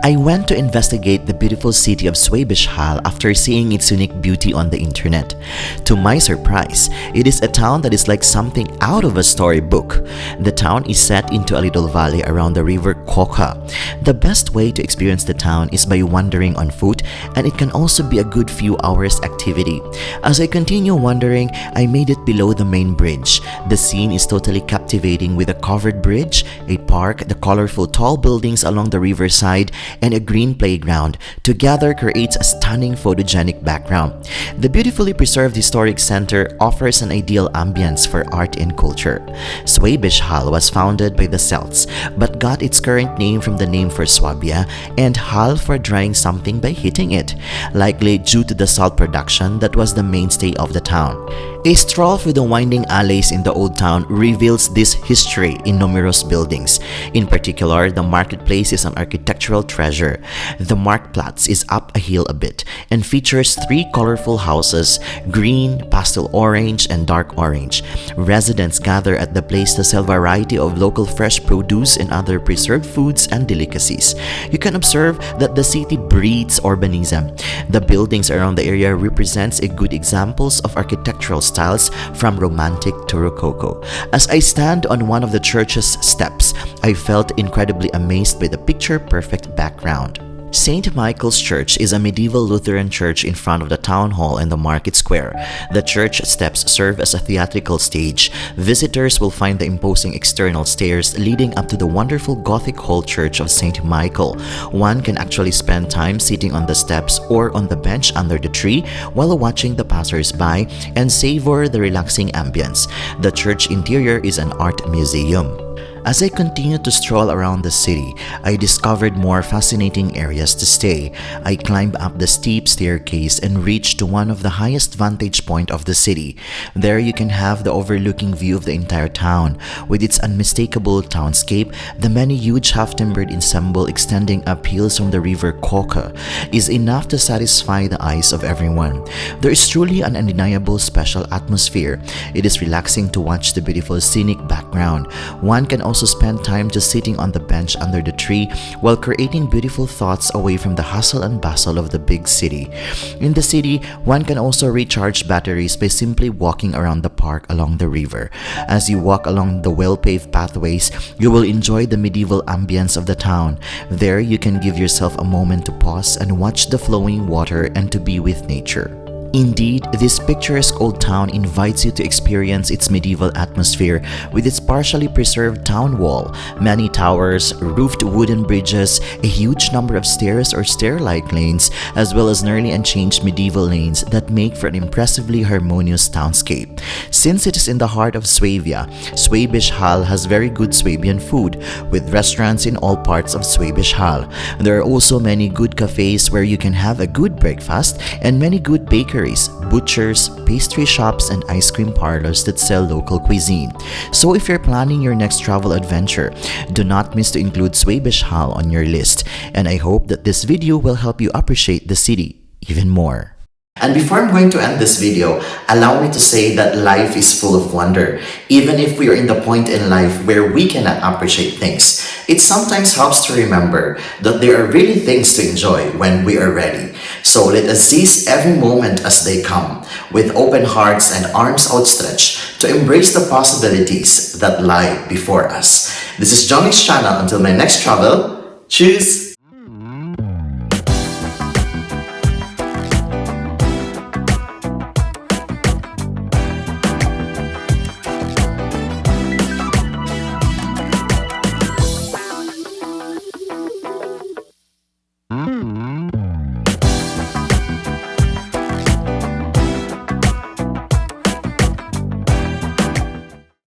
I went to investigate the beautiful city of Schwäbisch Hall after seeing its unique beauty on the internet. To my surprise, it is a town that is like something out of a storybook. The town is set into a little valley around the river Koka. The best way to experience the town is by wandering on foot, and it can also be a good few hours activity. As I continue wandering, I made it below the main bridge. The scene is totally captivating with a covered bridge, a park, the colorful tall buildings along the riverside, and a green playground together creates a stunning photogenic background. The beautifully preserved historic center offers an ideal ambience for art and culture. Schwäbisch Hall was founded by the Celts but got its current name from the name for Swabia and Hall for drying something by heating it, likely due to the salt production that was the mainstay of the town. A stroll through the winding alleys in the old town reveals this history in numerous buildings. In particular, the marketplace is an architectural treasure. The Marktplatz is up a hill a bit and features three colorful houses: green, pastel orange, and dark orange. Residents gather at the place to sell variety of local fresh produce and other preserved foods and delicacies. You can observe that the city breathes urbanism. The buildings around the area represents a good examples of architectural styles from Romantic to Rococo. As I stand on one of the church's steps, I felt incredibly amazed by the picture-perfect background. St. Michael's Church is a medieval Lutheran church in front of the town hall and the market square. The church steps serve as a theatrical stage. Visitors will find the imposing external stairs leading up to the wonderful Gothic hall church of St. Michael. One can actually spend time sitting on the steps or on the bench under the tree while watching the passers-by and savor the relaxing ambience. The church interior is an art museum. As I continued to stroll around the city, I discovered more fascinating areas to stay. I climbed up the steep staircase and reached to one of the highest vantage point of the city. There you can have the overlooking view of the entire town. With its unmistakable townscape, the many huge half-timbered ensemble extending up hills from the river Koka is enough to satisfy the eyes of everyone. There is truly an undeniable special atmosphere. It is relaxing to watch the beautiful scenic background. One can also spend time just sitting on the bench under the tree while creating beautiful thoughts away from the hustle and bustle of the big city. In the city, one can also recharge batteries by simply walking around the park along the river. As you walk along the well-paved pathways, you will enjoy the medieval ambience of the town. There, you can give yourself a moment to pause and watch the flowing water and to be with nature. Indeed, this picturesque old town invites you to experience its medieval atmosphere with its partially preserved town wall, many towers, roofed wooden bridges, a huge number of stairs or stair-like lanes, as well as nearly unchanged medieval lanes that make for an impressively harmonious townscape. Since it is in the heart of Swabia, Schwäbisch Hall has very good Swabian food, with restaurants in all parts of Schwäbisch Hall. There are also many good cafes where you can have a good breakfast and many good bakeries, butchers, pastry shops, and ice cream parlors that sell local cuisine. So if you're planning your next travel adventure, do not miss to include Schwäbisch Hall on your list. And I hope that this video will help you appreciate the city even more. And before I'm going to end this video, allow me to say that life is full of wonder. Even if we are in the point in life where we cannot appreciate things, it sometimes helps to remember that there are really things to enjoy when we are ready. So let us seize every moment as they come, with open hearts and arms outstretched to embrace the possibilities that lie before us. This is Jhongix channel. Until my next travel, cheers!